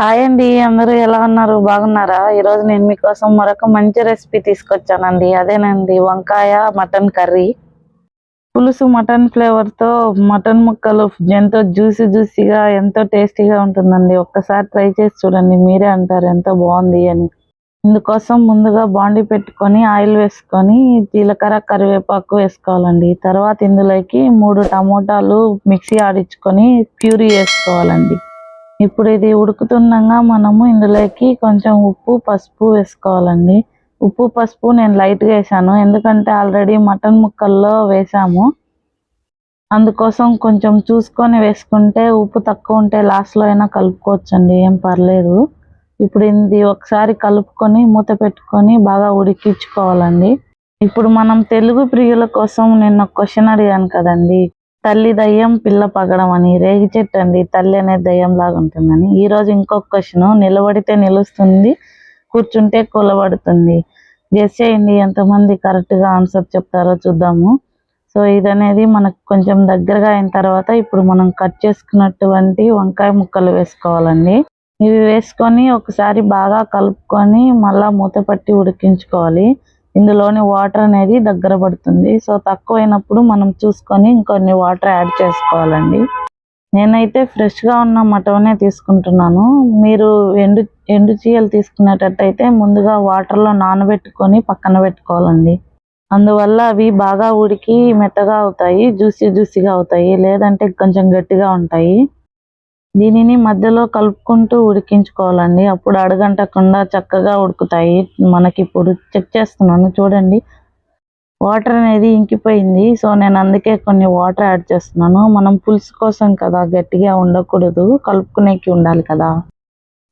Hi అండి, అందరూ ఎలా ఉన్నారు? బాగున్నారా? ఈరోజు నేను మీకోసం మరొక మంచి రెసిపీ తీసుకొచ్చానండి. అదేనండి వంకాయ మటన్ కర్రీ. పులుసు మటన్ ఫ్లేవర్తో మటన్ ముక్కలు ఎంతో జ్యూసీగా ఎంతో టేస్టీగా ఉంటుందండి. ఒక్కసారి ట్రై చేసి చూడండి, మీరే అంటారు ఎంతో బాగుంది అని. ఇందుకోసం ముందుగా బాండి పెట్టుకొని ఆయిల్ వేసుకొని జీలకర్ర కరివేపాకు వేసుకోవాలండి. తర్వాత ఇందులోకి 3 టమోటాలు మిక్సీ ఆడించుకొని ప్యూరీ వేసుకోవాలండి. ఇప్పుడు ఇది ఉడుకుతుండగా మనము ఇందులోకి కొంచెం ఉప్పు పసుపు వేసుకోవాలండి. ఉప్పు పసుపు నేను లైట్గా వేసాను, ఎందుకంటే ఆల్రెడీ మటన్ ముక్కల్లో వేసాము. అందుకోసం కొంచెం చూసుకొని వేసుకుంటే, ఉప్పు తక్కువ ఉంటే లాస్ట్లో అయినా కలుపుకోవచ్చండి, ఏం పర్లేదు. ఇప్పుడు ఇది ఒకసారి కలుపుకొని మూత పెట్టుకొని బాగా ఉడికించుకోవాలండి. ఇప్పుడు మనం తెలుగు ప్రియుల కోసం నేను ఒక క్వశ్చన్ అడిగాను కదండి, తల్లి దయ్యం పిల్ల పగడం అని. రేగి చెట్టు అండి తల్లి అనేది దయ్యం లాగా ఉంటుందని. ఈరోజు ఇంకొక క్వశ్చన్, నిలబడితే నిలుస్తుంది, కూర్చుంటే కూలబడుతుంది. గెస్ చేయండి ఎంతమంది కరెక్ట్గా ఆన్సర్ చెప్తారో చూద్దాము. సో ఇదనేది మనకు కొంచెం దగ్గరగా అయిన తర్వాత ఇప్పుడు మనం కట్ చేసుకున్నటువంటి వంకాయ ముక్కలు వేసుకోవాలండి. ఇవి వేసుకొని ఒకసారి బాగా కలుపుకొని మళ్ళీ మూత పట్టి ఉడికించుకోవాలి. ఇందులోని వాటర్ అనేది దగ్గర పడుతుంది. సో తక్కువైనప్పుడు మనం చూసుకొని ఇంకొన్ని వాటర్ యాడ్ చేసుకోవాలండి. నేనైతే ఫ్రెష్గా ఉన్న మటనే తీసుకుంటున్నాను. మీరు ఎండు చీయలు తీసుకునేటట్టయితే ముందుగా వాటర్లో నానబెట్టుకొని పక్కన పెట్టుకోవాలండి. అందువల్ల అవి బాగా ఉడికి మెత్తగా అవుతాయి, జ్యూసీగా అవుతాయి. లేదంటే కొంచెం గట్టిగా ఉంటాయి. దీనిని మధ్యలో కలుపుకుంటూ ఉడికించుకోవాలండి. అప్పుడు అడుగంటకుండా చక్కగా ఉడుకుతాయి. మనకి ఇప్పుడు చెక్ చేస్తున్నాను చూడండి, వాటర్ అనేది ఇంకిపోయింది. సో నేను అందుకే కొన్ని వాటర్ యాడ్ చేస్తున్నాను. మనం పులుసు కోసం కదా, గట్టిగా ఉండకూడదు, కలుపుకునేకి ఉండాలి కదా.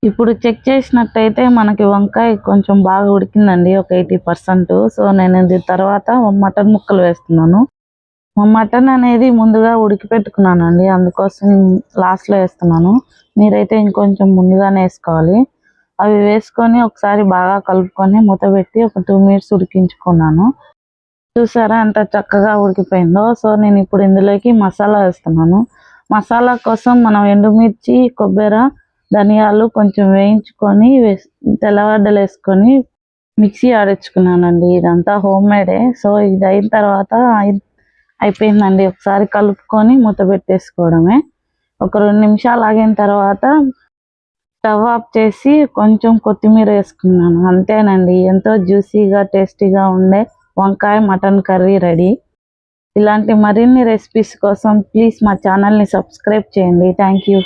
ఇప్పుడు చెక్ చేసినట్టయితే మనకి వంకాయ కొంచెం బాగా ఉడికిందండి, ఒక 80%. సో నేను ఇది తర్వాత మటన్ ముక్కలు వేస్తున్నాను. మటన్ అనేది ముందుగా ఉడికి పెట్టుకున్నానండి, అందుకోసం లాస్ట్లో వేస్తున్నాను. మీరైతే ఇంకొంచెం ముందుగానే వేసుకోవాలి. అవి వేసుకొని ఒకసారి బాగా కలుపుకొని మూత పెట్టి ఒక 2 మినిట్స్ ఉడికించుకున్నాను. చూసారా ఎంత చక్కగా ఉడికిపోయిందో. సో నేను ఇప్పుడు ఇందులోకి మసాలా వేస్తున్నాను. మసాలా కోసం మనం ఎండుమిర్చి, కొబ్బరి, ధనియాలు కొంచెం వేయించుకొని తెల్లగడ్డలు వేసుకొని మిక్సీ ఆడించుకున్నానండి. ఇదంతా హోమ్ మేడే. సో ఇది అయిన తర్వాత అయిపోయిందండి. ఒకసారి కలుపుకొని మూత పెట్టేసుకోవడమే. ఒక 2 నిమిషాలు ఆగిన తర్వాత స్టవ్ ఆఫ్ చేసి కొంచెం కొత్తిమీర వేసుకున్నాను. అంతేనండి, ఎంతో జ్యూసీగా టేస్టీగా ఉండే వంకాయ మటన్ కర్రీ రెడీ. ఇలాంటి మరిన్ని రెసిపీస్ కోసం ప్లీజ్ మా ఛానల్ని సబ్స్క్రైబ్ చేయండి. Thank you.